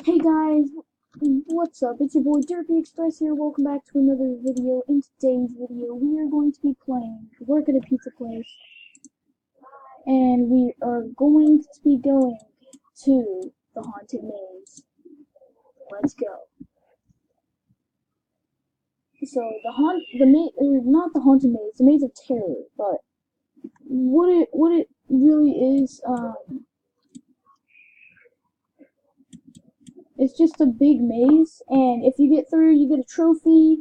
Hey guys, what's up? It's your boy Derpy Express here. Welcome back to another video. In today's video, we are going to be playing Work at a Pizza Place, and we are going to be going to the Haunted Maze. Let's go. So the maze, not the Haunted Maze, the Maze of Terror, but what it really is, it's just a big maze, and if you get through, you get a trophy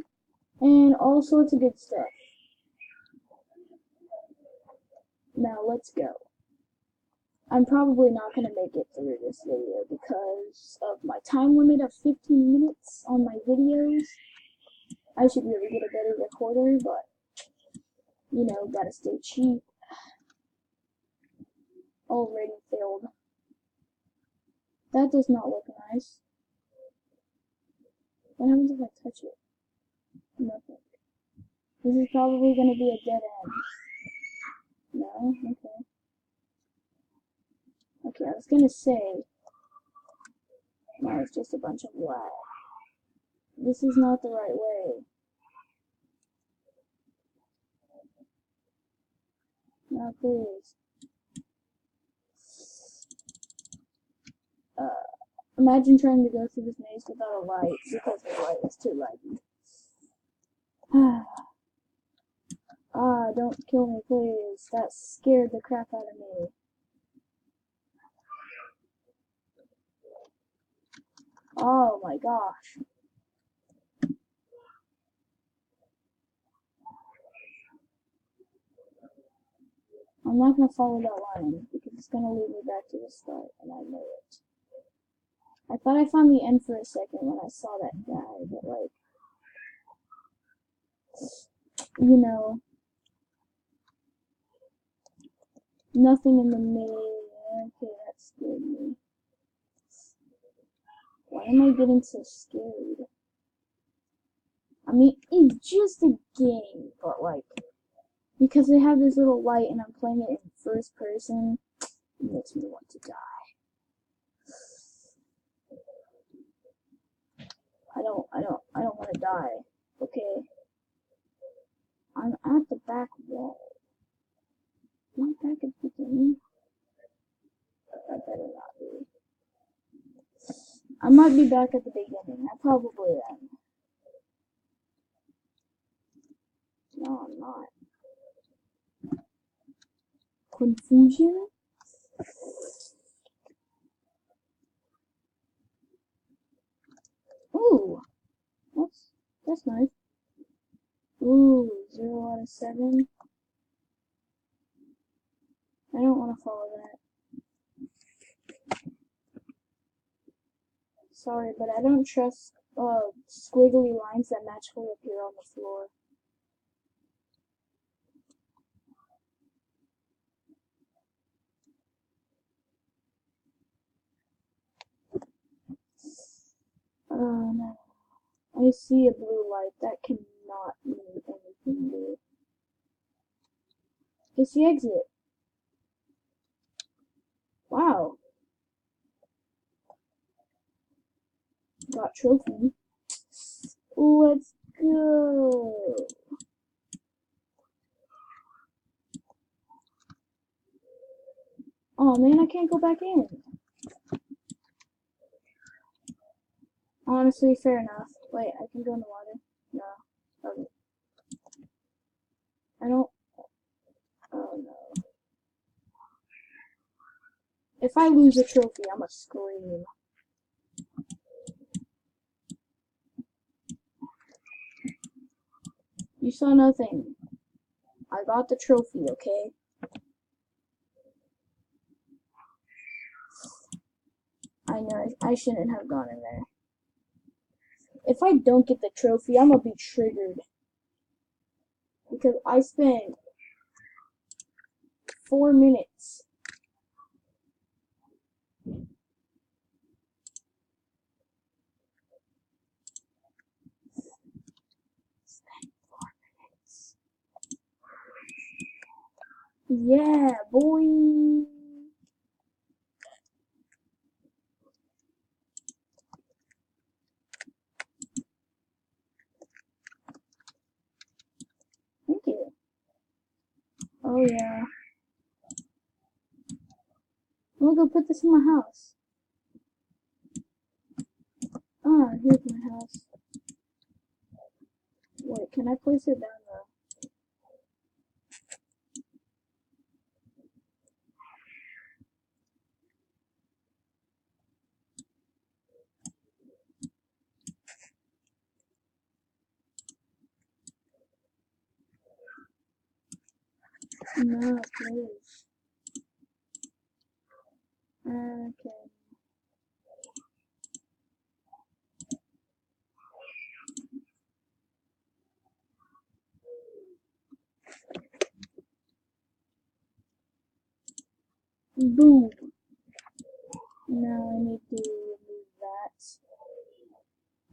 and all sorts of good stuff. Now let's go. I'm probably not going to make it through this video because of my time limit of 15 minutes on my videos. I should really get a better recorder, but, you know, gotta stay cheap. Already failed. That does not look nice. What happens if I touch it? Nothing. This is probably going to be a dead end. No? Okay. Okay, I was going to say, no, it's just a bunch of lag. This is not the right way. No, please. Imagine trying to go through this maze without a light because the light is too laggy. Don't kill me, please. That scared the crap out of me. Oh my gosh. I'm not gonna follow that line because it's gonna lead me back to the start, and I know it. I thought I found the end for a second when I saw that guy, but like, you know, nothing in the maze. Okay, that scared me. Why am I getting so scared? I mean, it's just a game, but like, because they have this little light and I'm playing it in first person, it makes me want to die. I don't want to die. Okay. I'm at the back wall. Am I back at the beginning? I better not be. I might be back at the beginning. I probably am. No, I'm not. Confusion? Ooh, that's nice. Ooh, 0 out of 7. I don't want to follow that. Sorry, but I don't trust squiggly lines that magically appear on the floor. Oh no. I see a blue light. That cannot mean anything good. It's the exit. Wow. Got trophy. Let's go. Oh man, I can't go back in. Honestly, fair enough. Wait, I can go in the water? No. Okay. I don't. Oh no. If I lose a trophy, I'ma scream. You saw nothing. I got the trophy, okay? I know I shouldn't have gone in there. If I don't get the trophy, I'm gonna be triggered. Because I spent 4 minutes. Yeah, boy. gonna go put this in my house. Ah, here's my house. Wait, can I place it down there? No, please. Okay. Boom. Now I need to remove that.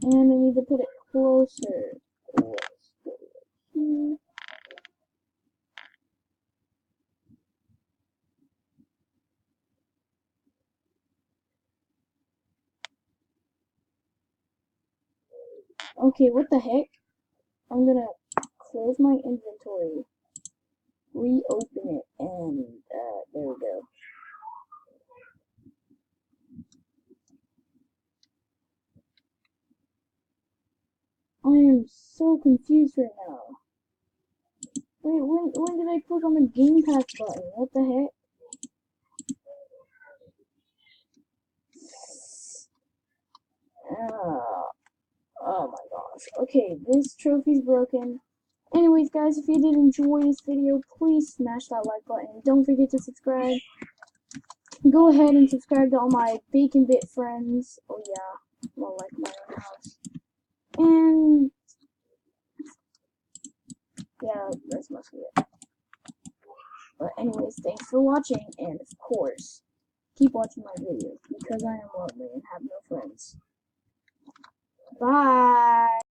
And I need to put it closer. Let's put it here. Okay, what the heck? I'm gonna close my inventory, reopen it, and there we go. I am so confused right now. Wait, when did I click on the Game Pass button? What the heck? Oh my gosh. Okay, this trophy's broken. Anyways, guys, if you did enjoy this video, please smash that like button. Don't forget to subscribe. Go ahead and subscribe to all my Bacon Bit friends. Oh yeah, well, like my own house. And yeah, that's mostly it. But anyways, thanks for watching, and of course, keep watching my videos because I am lonely and have no friends. Bye!